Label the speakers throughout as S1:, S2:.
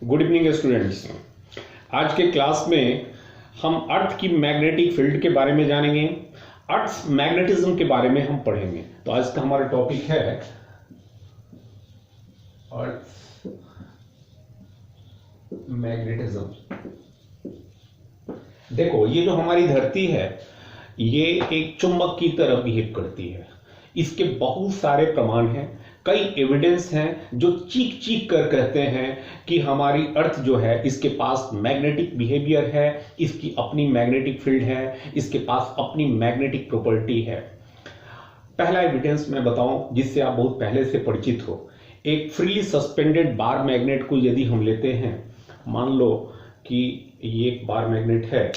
S1: Good evening students. आज के class में हम अर्थ की मैग्नेटिक फील्ड के बारे में जानेंगे। अर्थ मैग्नेटिज्म के बारे में हम पढ़ेंगे। तो आज का हमारा टॉपिक है अर्थ मैग्नेटिज्म। देखो, ये जो हमारी धरती है ये एक चुंबक की तरह बिहेव करती है। इसके बहुत सारे प्रमाण हैं, कई एविडेंस हैं जो चीख चीख कर कहते हैं कि हमारी अर्थ जो है इसके पास मैग्नेटिक बिहेवियर है, इसकी अपनी मैग्नेटिक फील्ड है, इसके पास अपनी मैग्नेटिक प्रॉपर्टी है। पहला एविडेंस मैं बताऊं जिससे आप बहुत पहले से परिचित हो। एक फ्रीली सस्पेंडेड बार मैग्नेट को यदि हम लेते हैं, मान लो कि ये एक बार मैग्नेट है,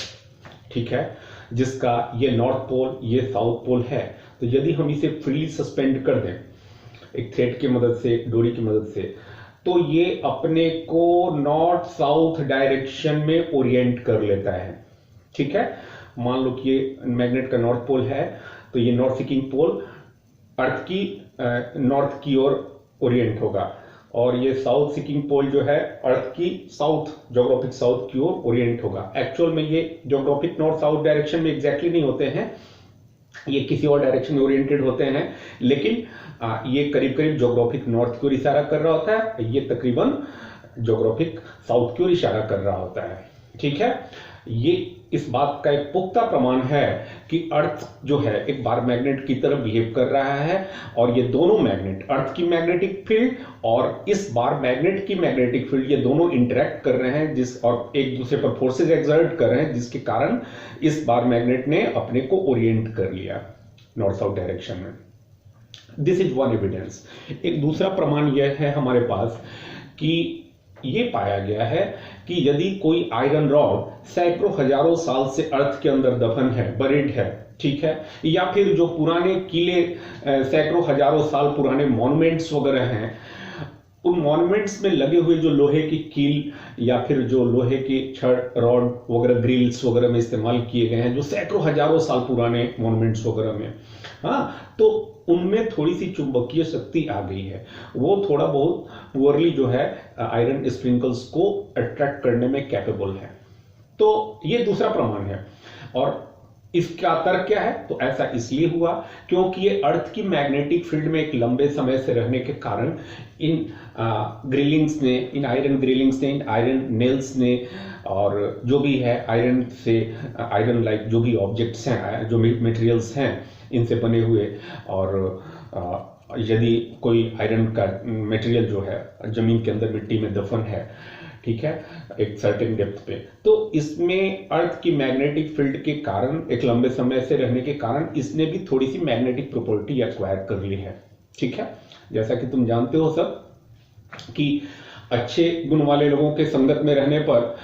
S1: ठीक है, जिसका ये नॉर्थ पोल ये साउथ पोल है। तो यदि हम इसे फ्रीली सस्पेंड कर दें एक थ्रेड की मदद से, एक डोरी की मदद से, तो ये अपने को नॉर्थ साउथ डायरेक्शन में ओरिएंट कर लेता है। ठीक है, मान लो कि ये मैग्नेट का नॉर्थ पोल है, तो ये नॉर्थ सीकिंग पोल अर्थ की नॉर्थ की ओर ओरिएंट होगा, और ये साउथ सीकिंग पोल जो है अर्थ की साउथ, ज्योग्राफिक साउथ की ओर ओरिएंट होगा। एक्चुअल में ये ज्योग्राफिक नॉर्थ साउथ डायरेक्शन में एग्जैक्टली नहीं होते हैं, ये किसी और डायरेक्शन में ओरिएंटेड होते हैं, लेकिन ये करीब करीब ज्योग्राफिक नॉर्थ की ओर इशारा कर रहा होता है, ये तकरीबन ज्योग्राफिक साउथ की ओर इशारा कर रहा होता है। ठीक है, ये इस बात का एक पुख्ता प्रमाण है कि अर्थ जो है एक बार मैग्नेट की तरह बिहेव कर रहा है, और ये दोनों मैग्नेट, अर्थ की मैग्नेटिक फील्ड और इस बार मैग्नेट की मैग्नेटिक फील्ड, ये दोनों इंटरेक्ट कर रहे हैं जिस और एक दूसरे पर फोर्सेज एक्सर्ट कर रहे हैं, जिसके कारण इस बार मैग्नेट ने अपने को ओरिएंट कर लिया नॉर्थ साउथ डायरेक्शन में। This is one evidence. एक दूसरा प्रमाण यह है हमारे पास कि ये पाया गया है कि यदि कोई आयरन रॉड सैकड़ों हजारों साल से अर्थ के अंदर दफन है, बरीड है, ठीक है, या फिर जो पुराने किले, सैकड़ों हजारों साल पुराने मॉन्यूमेंट्स वगैरह हैं, उन मॉन्यूमेंट्स में लगे हुए जो लोहे की कील या फिर जो लोहे की छड़, रॉड वगैरह, ग्रिल्स वगैरह में इस्तेमाल किए गए हैं, जो सैकड़ों हजारों साल पुराने मॉन्यूमेंट्स वगैरह में, हाँ, तो उनमें थोड़ी सी चुंबकीय शक्ति आ गई है। वो थोड़ा बहुत पुअरली जो है आयरन स्प्रिंकल्स को अट्रैक्ट करने में कैपेबल है। तो ये दूसरा प्रमाण है, और इसका तर्क क्या है? तो ऐसा इसलिए हुआ क्योंकि ये अर्थ की मैग्नेटिक फील्ड में एक लंबे समय से रहने के कारण इन ग्रिलिंग्स ने, इन आयरन ग्रिलिंग्स ने, इन आयरन नेल्स ने, और जो भी है आयरन से, आयरन लाइक जो भी ऑब्जेक्ट्स हैं, जो मटेरियल्स हैं इनसे बने हुए, और यदि कोई आयरन का मटेरियल जो है जमीन के अंदर मिट्टी में दफन है, ठीक है, एक सर्टेन डेप्थ पे, तो इसमें अर्थ की मैग्नेटिक फील्ड के कारण, एक लंबे समय से रहने के कारण, इसने भी थोड़ी सी मैग्नेटिक प्रॉपर्टी एक्वायर कर ली है। ठीक है, जैसा कि तुम जानते हो सब कि अच्छे गुण वाले लोगों के संगत में रहने पर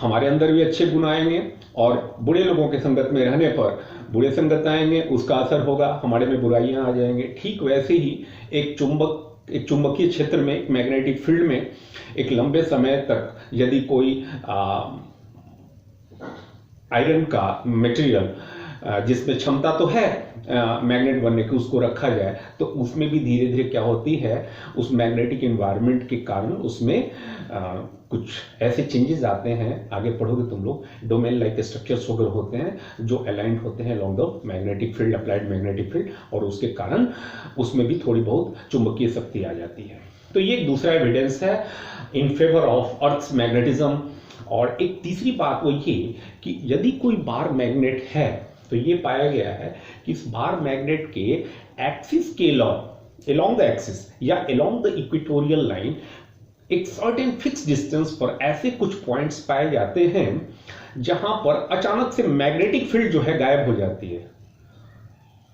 S1: हमारे अंदर भी अच्छे गुण आएंगे, और बुरे लोगों के संगत में रहने पर बुरे संगत आएंगे, उसका असर होगा, हमारे में बुराइयां आ जाएंगे। ठीक वैसे ही एक चुंबकीय क्षेत्र में, एक मैग्नेटिक फील्ड में एक लंबे समय तक यदि कोई आयरन का मटेरियल जिसमें क्षमता तो है मैग्नेट बनने की, उसको रखा जाए, तो उसमें भी धीरे धीरे क्या होती है, उस मैग्नेटिक एनवायरनमेंट के कारण उसमें कुछ ऐसे चेंजेस आते हैं, आगे पढ़ोगे तुम लोग, डोमेन लाइक स्ट्रक्चर्स वगैरह होते हैं जो अलाइंड होते हैं along the magnetic field, applied magnetic field, और उसके कारण उसमें भी थोड़ी बहुत चुंबकीय शक्ति आ जाती है। तो ये एक दूसरा एविडेंस है in favour of earth magnetism. और एक तीसरी बात वो ये कि यदि कोई बार मैग्नेट है, तो ये पाया गया है कि इस बार मैग्नेट के एक्सिस के अलोंग द एक्सिस या अलोंग द इक्वेटोरियल लाइन एक सर्टेन फिक्स डिस्टेंस पर ऐसे कुछ पॉइंट्स पाए जाते हैं जहां पर अचानक से मैग्नेटिक फील्ड जो है गायब हो जाती है,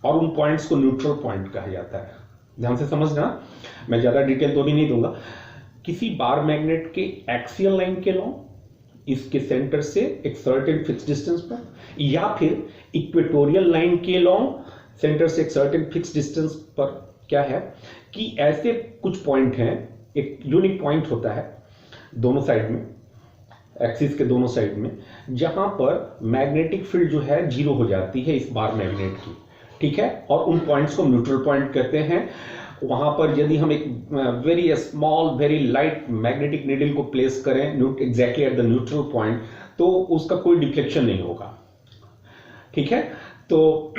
S1: और उन पॉइंट्स को न्यूट्रल पॉइंट कहा जाता है। ध्यान से समझना, मैं ज्यादा डिटेल तो भी नहीं दूंगा। किसी बार मैग्नेट के एक्सियल लाइन के अलोंग, इसके सेंटर से एक सर्टेन फिक्स डिस्टेंस पर, या फिर इक्वेटोरियल लाइन के अलोंग सेंटर से एक सर्टेन फिक्स डिस्टेंस पर, क्या है कि ऐसे कुछ पॉइंट हैं, एक यूनिक पॉइंट होता है दोनों साइड में, एक्सिस के दोनों साइड में, जहां पर मैग्नेटिक फील्ड जो है जीरो हो जाती है इस बार मैग्नेट की। ठीक है, और उन पॉइंट्स को न्यूट्रल पॉइंट कहते हैं। वहां पर यदि हम एक very small very light magnetic needle को प्लेस करें exactly at the neutral point, तो उसका कोई डिफ्लेक्शन नहीं होगा। ठीक है, तो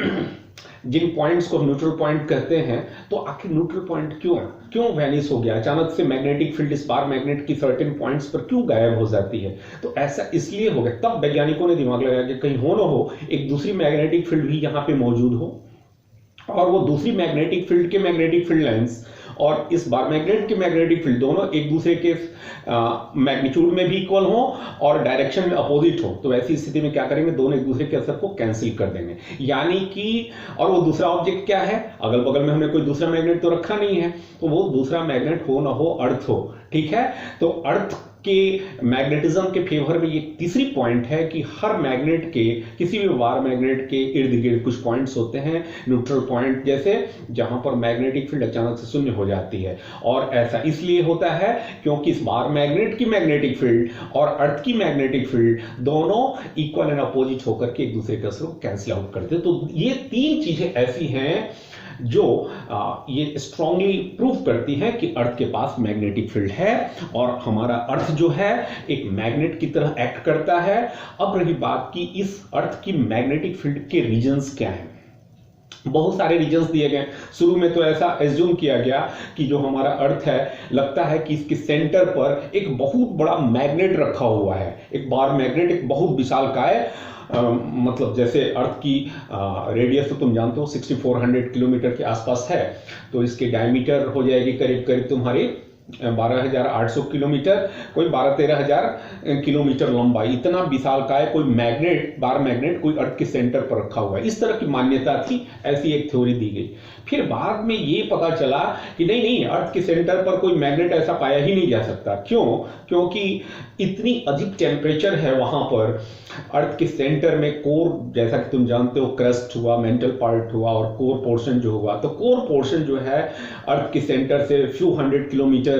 S1: जिन पॉइंट्स को न्यूट्रल पॉइंट कहते हैं, तो आखिर न्यूट्रल पॉइंट क्यों वैनिश हो गया, अचानक से मैग्नेटिक फील्ड इस बार मैग्नेट की सर्टेन पॉइंट्स पर क्यों गायब हो जाती है? तो ऐसा इसलिए हो गया। तब वैज्ञानिकों ने दिमाग लगाया कि कहीं हो ना हो एक दूसरी मैग्नेटिक फील्ड भी यहां पे मौजूद हो, और वो दूसरी मैग्नेटिक फील्ड के मैग्नेटिक फील्ड लाइंस और इस बार मैग्नेट के मैग्नेटिक फील्ड दोनों एक दूसरे के मैग्नीट्यूड में भी इक्वल हो और डायरेक्शन में अपोजिट हो। तो ऐसी स्थिति में क्या करेंगे, दोनों एक दूसरे के असर को कैंसिल कर देंगे। यानी कि, और वो दूसरा ऑब्जेक्ट क्या है, अगल बगल में हमने कोई दूसरा मैग्नेट तो रखा नहीं है, तो वो दूसरा मैग्नेट हो ना हो अर्थ हो। ठीक है, तो अर्थ के मैग्नेटिज्म के फेवर में ये तीसरी पॉइंट है कि हर मैग्नेट के, किसी भी बार मैग्नेट के इर्द गिर्द कुछ पॉइंट्स होते हैं न्यूट्रल पॉइंट जैसे, जहां पर मैग्नेटिक फील्ड अचानक से शून्य हो जाती है। और ऐसा इसलिए होता है क्योंकि इस बार मैग्नेट की मैग्नेटिक फील्ड और अर्थ की मैग्नेटिक फील्ड दोनों इक्वल एंड अपोजिट होकर के एक दूसरे के असर को कैंसिल आउट करते हैं। तो ये तीन चीजें ऐसी हैं जो ये स्ट्रांगली प्रूव करती है कि अर्थ के पास मैग्नेटिक फील्ड है और हमारा अर्थ जो है एक मैग्नेट की तरह एक्ट करता है। अब रही बात कि इस अर्थ की मैग्नेटिक फील्ड के रीजन्स क्या हैं। बहुत सारे रीजन्स दिए गए। शुरू में तो ऐसा एज्यूम किया गया कि जो हमारा अर्थ है, लगता है कि इसके सेंटर पर एक बहुत बड़ा मैग्नेट रखा हुआ है, एक बार मैग्नेट, एक बहुत विशालकाय, मतलब जैसे अर्थ की रेडियस तो तुम जानते हो 6400 किलोमीटर के आसपास है, तो इसके डायमीटर हो जाएगी करीब करीब तुम्हारी 12,800 किलोमीटर, कोई 12-13,000 किलोमीटर लंबा। इतना विशालकाय कोई मैग्नेट, बार मैग्नेट कोई अर्थ के सेंटर पर रखा हुआ है, इस तरह की मान्यता थी, ऐसी एक थ्योरी दी गई। फिर बाद में ये पता चला कि नहीं, अर्थ के सेंटर पर कोई मैग्नेट ऐसा पाया ही नहीं जा सकता। क्यों? क्योंकि इतनी अधिक टेम्परेचर है वहां पर। अर्थ के सेंटर में कोर, जैसा कि तुम जानते हो, क्रस्ट हुआ, मेंटल पार्ट हुआ और कोर पोर्शन जो हुआ, तो कोर पोर्शन जो है अर्थ के सेंटर से फ्यू 100 किलोमीटर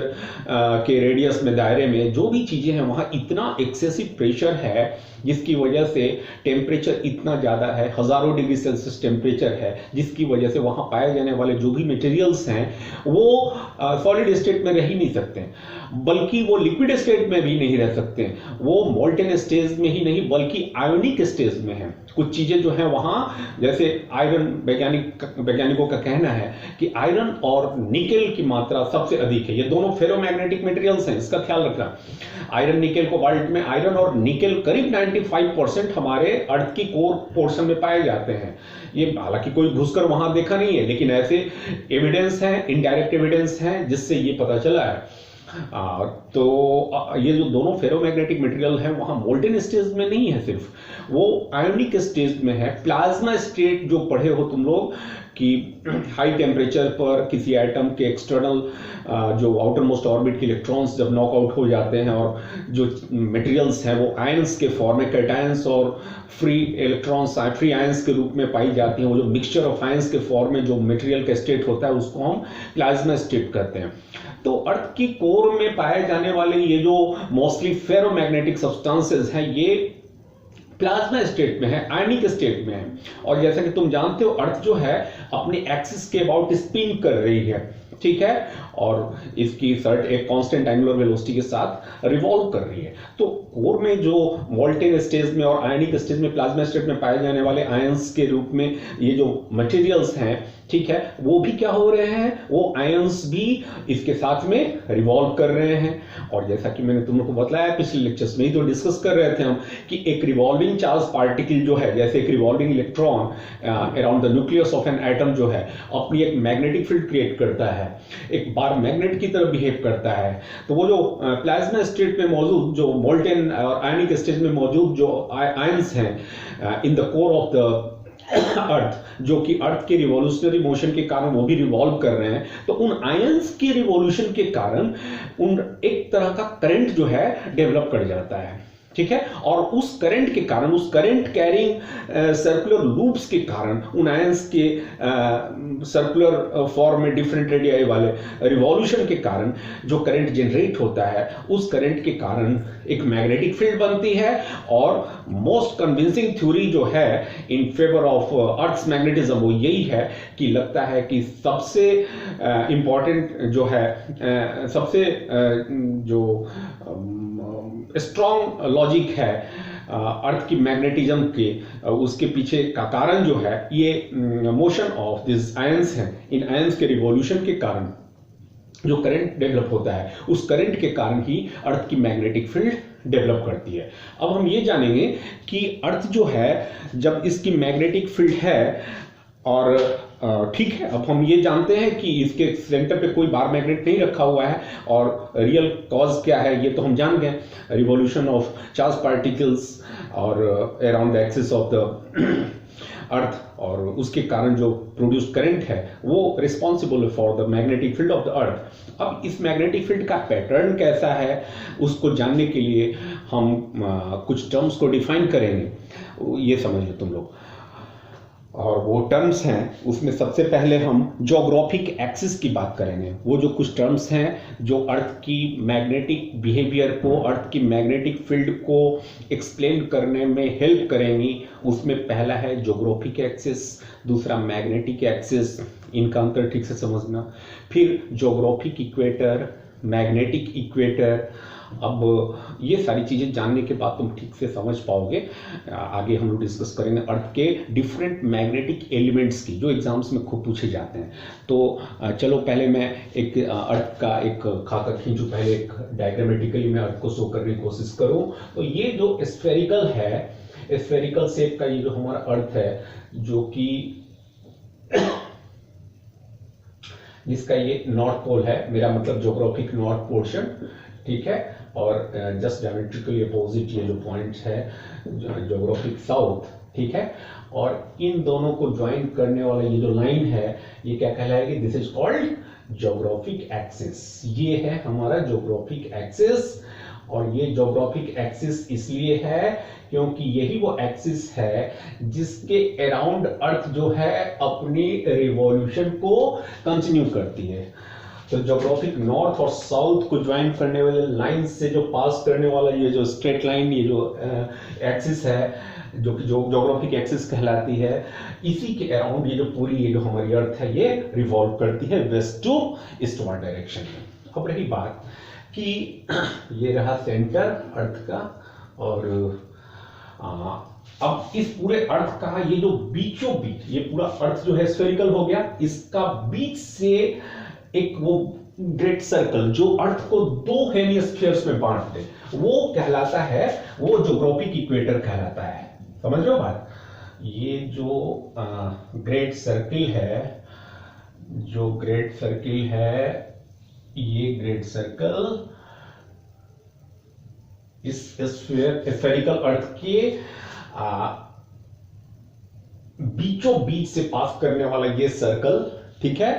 S1: के रेडियस में, दायरे में जो भी चीजें हैं, वहां इतना एक्सेसिव प्रेशर है जिसकी वजह से टेम्परेचर इतना ज्यादा है, हजारों डिग्री सेल्सियस टेम्परेचर है, जिसकी वजह से वहां पाए जाने वाले जो भी मटेरियल्स हैं वो सॉलिड स्टेट में रह ही नहीं सकते, बल्कि वो लिक्विड स्टेट में भी नहीं रह सकते, वो मोल्टेन स्टेज में ही नहीं बल्कि आयोनिक स्टेज में है। कुछ चीजें जो हैं वहां, जैसे आयरन, वैज्ञानिकों का कहना है कि आयरन और निकेल की मात्रा सबसे अधिक है। ये दोनों फेरोमैग्नेटिक मटेरियल्स हैं, इसका ख्याल रखना। आयरन निकेल कोबाल्ट में आयरन और निकेल करीब 95% हमारे अर्थ की कोर पोर्शन में पाए जाते हैं। ये हालांकि कोई घुसकर वहां देखा नहीं है, लेकिन ऐसे एविडेंस हैं, इनडायरेक्ट एविडेंस हैं, जिससे ये पता चला है। तो ये जो दोनों फेरोमैग्नेटिक मटेरियल हैं वहां मोल्टेन स्टेज में नहीं है, सिर्फ वो आयोनिक स्टेज में है। प्लाज्मा स्टेट जो पढ़े हो तुम लोग कि हाई टेम्परेचर पर किसी एटम के एक्सटर्नल जो आउटर मोस्ट ऑर्बिट के इलेक्ट्रॉन्स जब नॉकआउट हो जाते हैं और जो मटेरियल्स हैं वो आयंस के फॉर्म में, कैटायंस और फ्री इलेक्ट्रॉन्स, फ्री आयंस के रूप में पाई जाती हैं। वो जो मिक्सचर ऑफ आयंस के फॉर्म में जो मटेरियल का स्टेट होता है उसको हम प्लाज्मा स्टेट कहते हैं। तो अर्थ की कोर में पाए जाने वाले ये जो मोस्टली फेरोमैग्नेटिक सब्सटेंसेस हैं, ये प्लाज्मा स्टेट में है, आयनिक स्टेट में है। और जैसा कि तुम जानते हो, अर्थ जो है अपने एक्सिस के अबाउट स्पिन कर रही है, ठीक है, और इसकी सर्ट एक कांस्टेंट एंगुलर वेलोसिटी के साथ रिवॉल्व कर रही है। तो कोर में जो मोल्टेन स्टेज में और आयनिक स्टेज में, प्लाज्मा स्टेट में पाए जाने वाले आयंस के रूप में ये जो मटेरियल्स हैं, ठीक है, वो भी क्या हो रहे हैं, वो आयंस भी इसके साथ में रिवॉल्व कर रहे हैं। और जैसा कि मैंने तुम लोग को बताया पिछले लेक्चर्स में ही तो डिस्कस कर रहे थे हम कि एक रिवॉल्विंग चार्ज पार्टिकल जो है, जैसे एक revolving electron around the nucleus of an atom जो है अपनी एक मैग्नेटिक फील्ड क्रिएट करता है, एक बार मैग्नेट की तरह बिहेव करता है। तो वो जो प्लाज्मा स्टेट में मौजूद जो मोल्टेन और आयनिक स्टेज में मौजूद जो आयंस हैं in the core of the earth, जो कि अर्थ के रिवॉल्यूशनरी मोशन के कारण वो भी रिवॉल्व कर रहे हैं, तो उन आयंस के रिवॉल्यूशन के कारण उन एक तरह का करंट जो है डेवलप कर जाता है। ठीक है। और उस करंट के कारण, उस करंट कैरिंग सर्कुलर लूप्स के कारण, उन आयंस के सर्कुलर फॉर्म में डिफरेंट रेडियाई वाले रिवॉल्यूशन के कारण जो करंट जनरेट होता है, उस करंट के कारण एक मैग्नेटिक फील्ड बनती है। और मोस्ट कन्विंसिंग थ्योरी जो है in favour of earth's magnetism वो यही है कि लगता है कि सबसे इंपॉर्टेंट जो है, सबसे जो स्ट्रॉन्ग लॉजिक है अर्थ की मैग्नेटिज्म के, उसके पीछे का कारण जो है ये मोशन ऑफ दिस आयंस है। इन आयंस के रिवॉल्यूशन के कारण जो करंट डेवलप होता है, उस करंट के कारण ही अर्थ की मैग्नेटिक फील्ड डेवलप करती है। अब हम ये जानेंगे कि अर्थ जो है, जब इसकी मैग्नेटिक फील्ड है और ठीक है, अब हम ये जानते हैं कि इसके सेंटर पे कोई बार मैग्नेट नहीं रखा हुआ है, और रियल कॉज क्या है ये तो हम जान गए, रिवॉल्यूशन ऑफ चार्ज पार्टिकल्स और around the axis of the earth, और उसके कारण जो प्रोड्यूस करंट है वो responsible for the magnetic field of the earth. अब इस मैग्नेटिक फील्ड का पैटर्न कैसा है उसको जानने के लिए हम कुछ टर्म्स को डिफाइन करेंगे, ये समझ लो तुम लोग। और वो टर्म्स हैं, उसमें सबसे पहले हम ज्योग्राफिक एक्सिस की बात करेंगे। वो जो कुछ टर्म्स हैं जो अर्थ की मैग्नेटिक बिहेवियर को, अर्थ की मैग्नेटिक फील्ड को एक्सप्लेन करने में हेल्प करेंगी, उसमें पहला है ज्योग्राफिक एक्सिस, दूसरा मैग्नेटिक एक्सिस, इनका अंतर ठीक से समझना, फिर ज्योग्राफिक इक्वेटर, मैग्नेटिक इक्वेटर। अब ये सारी चीजें जानने के बाद तुम ठीक से समझ पाओगे। आगे हम लोग डिस्कस करेंगे अर्थ के डिफरेंट मैग्नेटिक एलिमेंट्स की, जो एग्जाम्स में खूब पूछे जाते हैं। तो चलो पहले मैं एक अर्थ का एक खाका खींचूं, पहले एक डायग्रामेटिकली मैं अर्थ को शो करने की कोशिश करूं। तो ये जो स्फेरिकल है, स्फेरिकल शेप का ये जो हमारा अर्थ है, जो कि जिसका ये नॉर्थ पोल है, मेरा मतलब ज्योग्राफिक नॉर्थ पोर्शन, ठीक है, और जस्ट डायमेट्रिकली अपोजिट ये जो पॉइंट है ज्योग्राफिक साउथ, ठीक है। और इन दोनों को ज्वाइन करने वाला ये जो लाइन है ये क्या कहलाएगी? This is called geographic axis. ये है हमारा ज्योग्राफिक एक्सिस, और ये ज्योग्राफिक एक्सिस इसलिए है क्योंकि यही वो एक्सिस है जिसके अराउंड अर्थ जो है अपनी रिवॉल्यूशन को कंटिन्यू करती है। तो ज्योग्राफिक नॉर्थ और साउथ को ज्वाइन करने वाले लाइन से जो पास करने वाला ये जो स्ट्रेट लाइन, ये जो एक्सिस है, जो कि ज्योग्राफिक एक्सिस कहलाती है, इसी के अराउंड ये जो पूरी ये जो हमारी अर्थ है ये रिवॉल्व करती है वेस्ट टू ईस्टवर्ड डायरेक्शन में। अब रही बात कि ये रहा सेंटर अर्थ का, और अब इस पूरे अर्थ का ये जो बीचों बीच, ये पूरा अर्थ जो है स्फेरिकल हो गया, इसका बीच से एक वो ग्रेट सर्कल जो अर्थ को दो हेमिस्फीयर्स में बांट दे, वो कहलाता है, वो ज्योग्राफिक इक्वेटर कहलाता है। समझ रहे हो बात? ये जो ग्रेट सर्किल है, जो ग्रेट सर्किल है, ये ग्रेट सर्कल इस स्फेरिकल अर्थ के बीचों बीच से पास करने वाला ये सर्कल, ठीक है,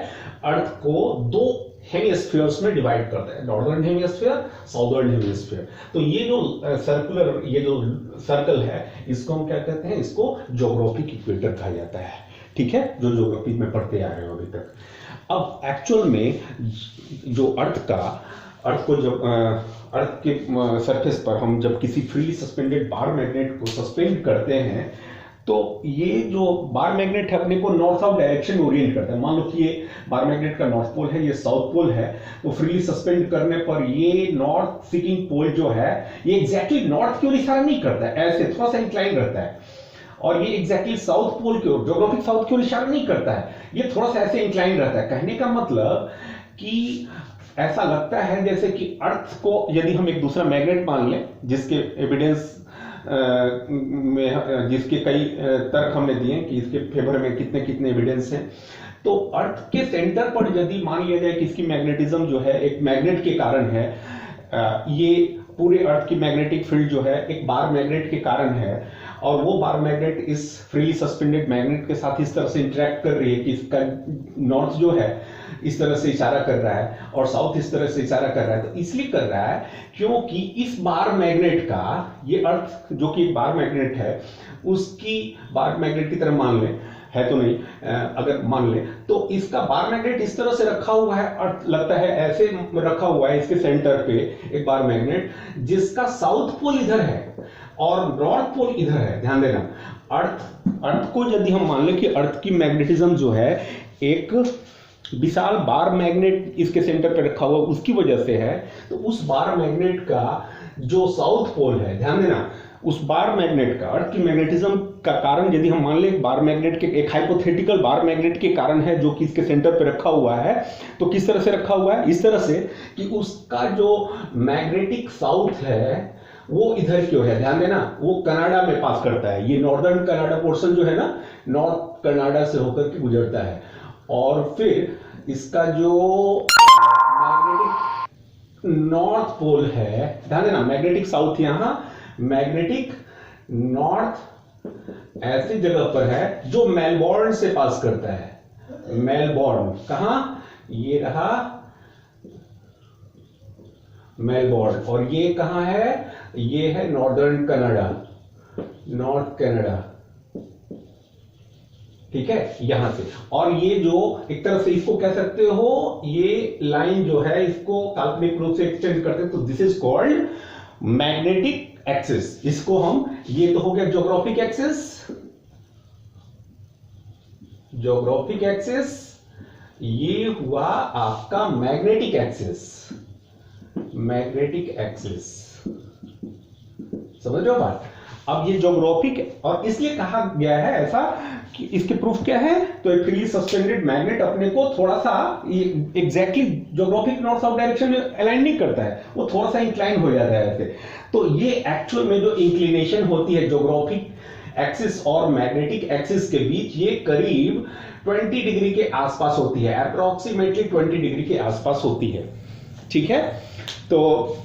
S1: अर्थ को दो हेमिस्फीयर्स में डिवाइड करता है, नॉर्दर्न हेमिस्फीयर, साउदर्न हेमिस्फीयर। तो ये जो सर्कुलर ये जो सर्कल है, इसको हम क्या कहते हैं? इसको ज्योग्राफिक इक्वेटर कहा जाता है, ठीक है, जो ज्योग्राफी में पढ़ते आ रहे हो अभी तक। अब एक्चुअल में जो अर्थ को जब अर्थ के सरफेस पर हम जब किसी फ्रीली सस्पेंडेड बार मैग्नेट को सस्पेंड करते हैं, तो ये जो बार मैग्नेट है अपने को नॉर्थ साउथ डायरेक्शन में ओरिएंट करता है। मान लो कि ये बार मैग्नेट का नॉर्थ पोल है, ये साउथ पोल है, तो फ्रीली सस्पेंड करने पर ये नॉर्थ सीकिंग पोल जो है ये एग्जैक्टली नॉर्थ की ओर इशारा नहीं करता है, ऐसे थोड़ा सा इंक्लाइन रहता है, और ये एग्जैक्टली साउथ पोल की ओर, ज्योग्राफिक साउथ की ओर इशारा नहीं करता है, ये थोड़ा सा ऐसे इंक्लाइन रहता है। कहने का मतलब कि ऐसा लगता है जैसे कि अर्थ को यदि हम एक दूसरा मैग्नेट मान लें, जिसके एविडेंस में जिसके कई तर्क हमने दिए कि इसके फेवर में कितने कितने एविडेंस हैं, तो अर्थ के सेंटर पर यदि मान लिया जाए कि इसकी मैग्नेटिज्म जो है एक मैग्नेट के कारण है, ये पूरे अर्थ की मैग्नेटिक फील्ड जो है एक बार मैग्नेट के कारण है, और वो बार मैग्नेट इस फ्रीली सस्पेंडेड मैग्नेट के साथ इस तरह से इंटरेक्ट कर रही है कि इसका नॉर्थ जो है इस तरह से इशारा कर रहा है और साउथ इस तरह से इशारा कर रहा है। तो इसलिए कर रहा है क्योंकि इस बार मैग्नेट का, ये अर्थ जो कि बार मैग्नेट है उसकी बार मैग्नेट की तरह मान लें, है तो नहीं, अगर मान ले तो इसका बार मैग्नेट इस तरह से रखा हुआ है, अर्थ लगता है ऐसे रखा हुआ है इसके सेंटर पे एक बार मैग्नेट, जिसका साउथ पोल इधर है और नॉर्थ पोल इधर है। ध्यान देना, अर्थ को यदि हम मान लें कि अर्थ की मैग्नेटिज्म जो है एक विशाल बार मैग्नेट इसके सेंटर पे रखा हुआ उसकी वजह से है, तो उस बार मैग्नेट का जो साउथ पोल है, ध्यान देना, उस बार मैग्नेट का, अर्थ की मैग्नेटिज्म का कारण यदि हम मान लें बार मैग्नेट के, एक हाइपोथेटिकल बार मैग्नेट के कारण है जो कि इसके सेंटर पे रखा हुआ है, तो किस तरह से रखा हुआ है? इस तरह से कि उसका जो मैग्नेटिक साउथ है वो इधर क्यों है, ध्यान देना, वो कनाडा में पास करता है। ये नॉर्दर्न कनाडा पोर्शन जो है ना, नॉर्थ कनाडा से होकर के गुजरता है, और फिर इसका जो मैग्नेटिक नॉर्थ पोल है, ध्यान देना, मैग्नेटिक साउथ यहां, मैग्नेटिक नॉर्थ ऐसी जगह पर है जो मेलबोर्न से पास करता है। मेलबोर्न कहां? ये रहा मेलबोर्न, और ये कहां है? ये है नॉर्दर्न कनाडा, नॉर्थ कनाडा, ठीक है, यहां से। और ये जो एक तरह से इसको कह सकते हो, ये लाइन जो है इसको काल्पनिक रूप से एक्सटेंड करते हैं, तो this is called magnetic axis. इसको हम, ये तो हो गया ज्योग्राफिक एक्सिस, ज्योग्राफिक एक्सिस, ये हुआ आपका मैग्नेटिक एक्सिस, मैग्नेटिक एक्सिस, समझ रहे हो बात? अब ये ज्योग्राफिक, और इसलिए कहा गया है ऐसा कि इसके प्रूफ क्या है, तो एक फ्रीली सस्पेंडेड मैग्नेट अपने को थोड़ा सा exactly geographic north south direction में अलाइन नहीं करता है, वो थोड़ा सा इंक्लाइन हो जाता है ऐसे। तो ये एक्चुअल में जो इंक्लिनेशन होती है ज्योग्राफिक एक्सिस और मैग्नेटिक एक्सिस के बीच, ये करीब 20 डिग्री के आसपास होती है, अप्रोक्सीमेटली 20 डिग्री के आसपास होती है, ठीक है। तो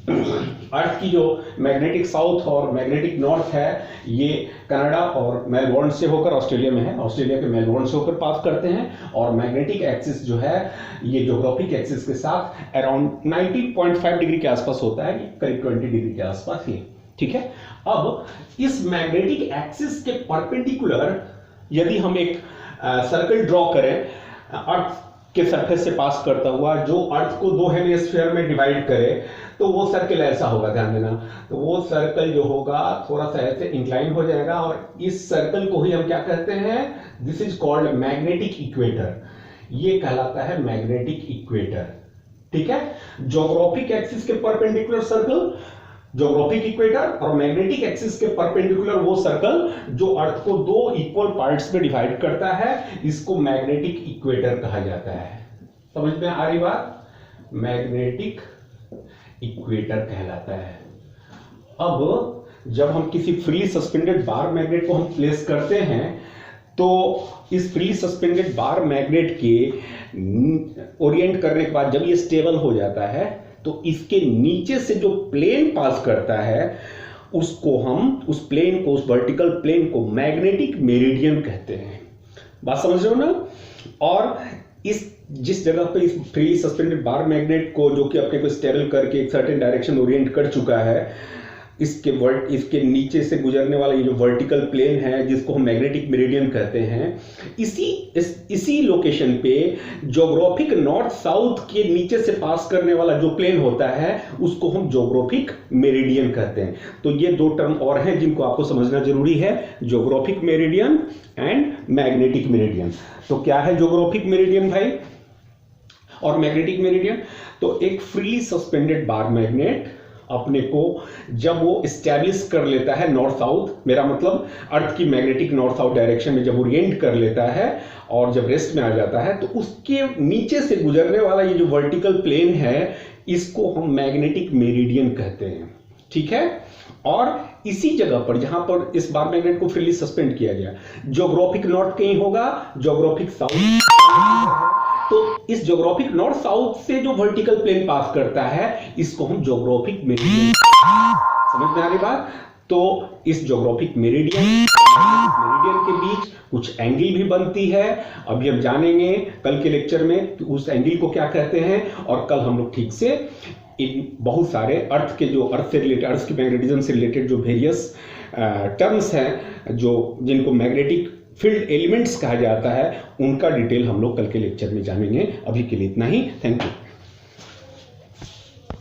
S1: अर्थ की जो मैग्नेटिक साउथ और मैग्नेटिक नॉर्थ है, ये कनाडा और मेलबोर्न से होकर ऑस्ट्रेलिया में है, ऑस्ट्रेलिया के मेलबोर्न से होकर पास करते हैं, और मैग्नेटिक एक्सिस जो है ये ज्योग्राफिक एक्सिस के साथ अराउंड 90.5 डिग्री के आसपास होता है, करीब 20 डिग्री के आसपास ही, ठीक है। अब इस मैग्नेटिक एक्सिस के परपेंडिकुलर यदि हम एक सर्कल ड्रॉ करें अर्थ के सरफेस से पास करता हुआ, जो अर्थ को दो हेमिस्फीयर में डिवाइड करे, तो वो सर्कल ऐसा होगा, ध्यान देना। तो वो सर्कल जो होगा थोड़ा सा ऐसे इंक्लाइन हो जाएगा, और इस सर्कल को ही हम क्या कहते हैं? This is called magnetic equator, ये कहलाता है मैग्नेटिक इक्वेटर, ठीक है। ज्योग्राफिक एक्सिस के परपेंडिकुलर सर्कल ज्योग्राफिक इक्वेटर, और मैग्नेटिक एक्सिस के परपेंडिकुलर वो सर्कल जो अर्थ को दो इक्वल पार्ट्स में डिवाइड करता है, इसको मैग्नेटिक इक्वेटर कहा जाता है। समझ में आ रही बात? मैग्नेटिक इक्वेटर कहलाता है। अब जब हम किसी फ्रीली सस्पेंडेड बार मैग्नेट को हम प्लेस करते हैं, तो इस फ्रीली सस्पेंडेड बार मैग्नेट के ओरिएंट करने के बाद जब ये स्टेबल हो जाता है, तो इसके नीचे से जो प्लेन पास करता है उसको हम, उस प्लेन को, उस वर्टिकल प्लेन को मैग्नेटिक मेरिडियन कहते हैं। बात समझ रहे हो ना? और इस जिस जगह पे इस फ्रीली सस्पेंडेड बार मैग्नेट को, जो कि अपने को स्टेबल करके एक सर्टेन डायरेक्शन ओरिएंट कर चुका है, इसके नीचे से गुजरने वाला ये जो वर्टिकल प्लेन है जिसको हम मैग्नेटिक मेरिडियन कहते हैं, इसी लोकेशन पे ज्योग्राफिक नॉर्थ साउथ के नीचे से पास करने वाला जो प्लेन होता है उसको हम ज्योग्राफिक मेरिडियन कहते हैं। तो ये दो टर्म और हैं जिनको आपको समझना जरूरी है, geographic meridian and magnetic meridian. तो क्या है ज्योग्राफिक मेरिडियन भाई और मैग्नेटिक मेरिडियन? तो एक फ्रीली सस्पेंडेड बार मैग्नेट अपने को जब वो एस्टैब्लिश कर लेता है नॉर्थ साउथ, मेरा मतलब अर्थ की मैग्नेटिक नॉर्थ साउथ डायरेक्शन में जब ओरिएंट कर लेता है और जब रेस्ट में आ जाता है, तो उसके नीचे से गुजरने वाला ये जो वर्टिकल प्लेन है इसको हम मैग्नेटिक मेरिडियन कहते हैं, ठीक है। और इसी जगह पर जहां पर इस बार मैग्नेट को फ्रीली सस्पेंड किया गया, ज्योग्राफिक नॉर्थ कहीं होगा, ज्योग्राफिक साउथ, तो इस ज्योग्राफिक नॉर्थ साउथ से जो वर्टिकल प्लेन पास करता है इसको हम ज्योग्राफिक मेरिडियन, समझ में आ रही बात। तो इस ज्योग्राफिक मेरिडियन के बीच कुछ एंगल भी बनती है। अभी हम जानेंगे कल के लेक्चर में कि उस एंगल को क्या कहते हैं, और कल हम लोग ठीक से इन बहुत सारे अर्थ के जो अर्थ से रिलेटेड, अर्थ की मैग्नेटिज्म से रिलेटेड जो वेरियस टर्म्स हैं, जो जिनको मैग्नेटिक फील्ड एलिमेंट्स कहा जाता है, उनका डिटेल हम लोग कल के लेक्चर में जानेंगे। अभी के लिए इतना ही, थैंक यू।